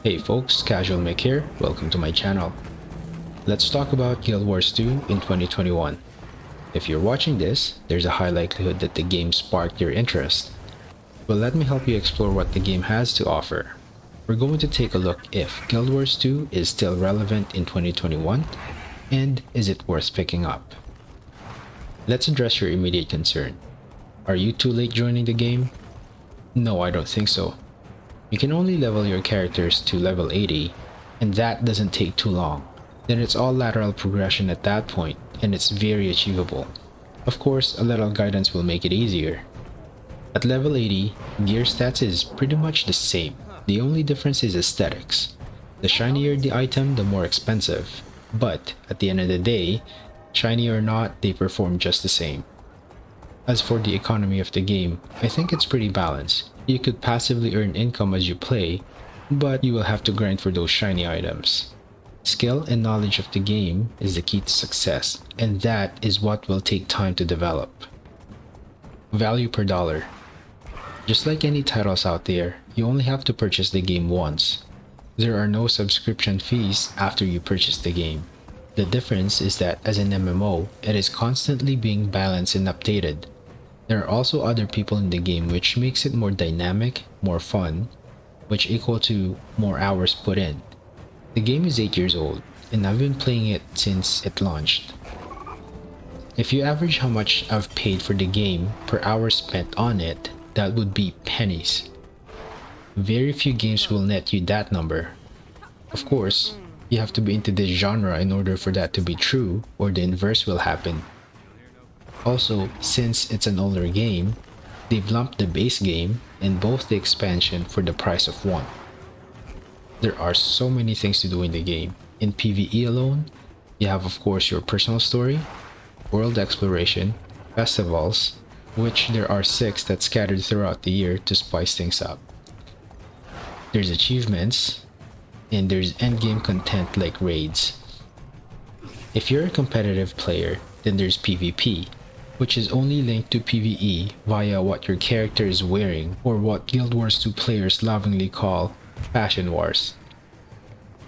Hey folks, Casual Mick here, welcome to my channel. Let's talk about Guild Wars 2 in 2021. If you're watching this, there's a high likelihood that the game sparked your interest. Well, let me help you explore what the game has to offer. We're going to take a look if Guild Wars 2 is still relevant in 2021, and is it worth picking up? Let's address your immediate concern. Are you too late joining the game? No, I don't think so. You can only level your characters to level 80, and that doesn't take too long. Then it's all lateral progression at that point, and it's very achievable. Of course, a little guidance will make it easier. At level 80, gear stats is pretty much the same. The only difference is aesthetics. The shinier the item, the more expensive. But at the end of the day, shiny or not, they perform just the same. As for the economy of the game, I think it's pretty balanced. You could passively earn income as you play, but you will have to grind for those shiny items. Skill and knowledge of the game is the key to success, and that is what will take time to develop. Value per dollar. Just like any titles out there, you only have to purchase the game once. There are no subscription fees after you purchase the game. The difference is that as an MMO, it is constantly being balanced and updated. There are also other people in the game, which makes it more dynamic, more fun, which equal to more hours put in. The game is 8 years old, and I've been playing it since it launched. If you average how much I've paid for the game per hour spent on it, that would be pennies. Very few games will net you that number. Of course, you have to be into this genre in order for that to be true, or the inverse will happen. Also, since it's an older game, they've lumped the base game and both the expansion for the price of one. There are so many things to do in the game. In PvE alone, you have of course your personal story, world exploration, festivals, which there are 6 that scattered throughout the year to spice things up. There's achievements, and there's endgame content like raids. If you're a competitive player, then there's PvP, which is only linked to PvE via what your character is wearing, or what Guild Wars 2 players lovingly call Fashion Wars.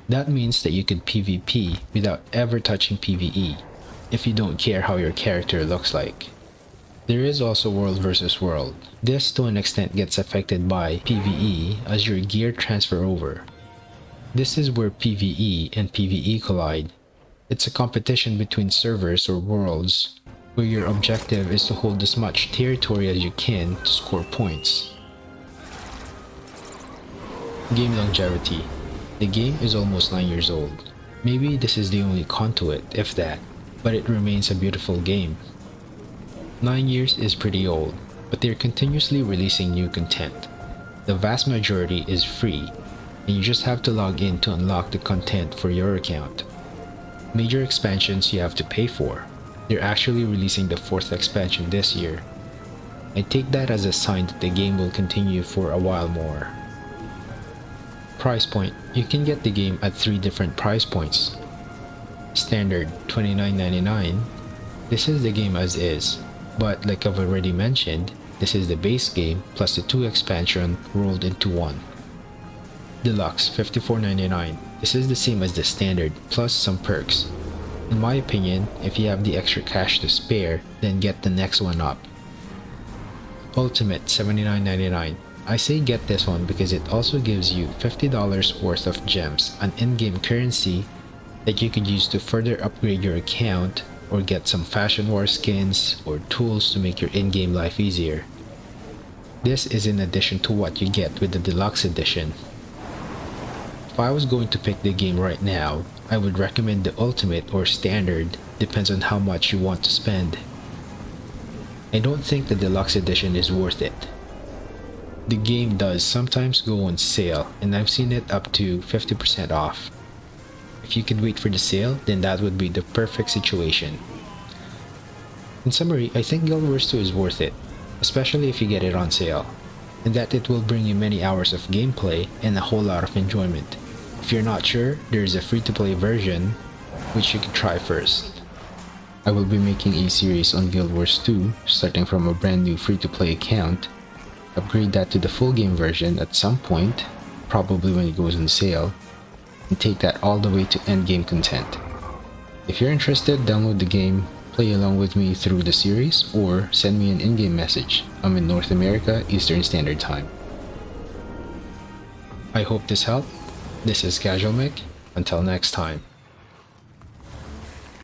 That means that you could PvP without ever touching PvE, if you don't care how your character looks like. There is also world versus world. This to an extent gets affected by PvE as your gear transfer over. This is where PvE and PvE collide. It's a competition between servers or worlds, where your objective is to hold as much territory as you can to score points. Game longevity. The game is almost 9 years old. Maybe this is the only con to it, if that, but it remains a beautiful game. 9 years is pretty old, but they're continuously releasing new content. The vast majority is free, and you just have to log in to unlock the content for your account. Major expansions you have to pay for. They're actually releasing the 4th expansion this year. I take that as a sign that the game will continue for a while more. Price point. You can get the game at 3 different price points. Standard $29.99. This is the game as is, but like I've already mentioned, this is the base game plus the 2 expansion rolled into one. Deluxe $54.99. This is the same as the standard plus some perks. In my opinion, if you have the extra cash to spare, then get the next one up. Ultimate $79.99. I say get this one because it also gives you $50 worth of gems, an in-game currency that you could use to further upgrade your account or get some Fashion War skins or tools to make your in-game life easier. This is in addition to what you get with the Deluxe Edition. If I was going to pick the game right now, I would recommend the Ultimate or Standard, depends on how much you want to spend. I don't think the Deluxe Edition is worth it. The game does sometimes go on sale, and I've seen it up to 50% off. If you could wait for the sale, then that would be the perfect situation. In summary, I think Guild Wars 2 is worth it, especially if you get it on sale, and that it will bring you many hours of gameplay and a whole lot of enjoyment. If you're not sure, there is a free-to-play version, which you can try first. I will be making a series on Guild Wars 2, starting from a brand new free-to-play account, upgrade that to the full game version at some point, probably when it goes on sale, and take that all the way to endgame content. If you're interested, download the game, play along with me through the series, or send me an in-game message. I'm in North America, Eastern Standard Time. I hope this helped. This is Casual Mick. Until next time.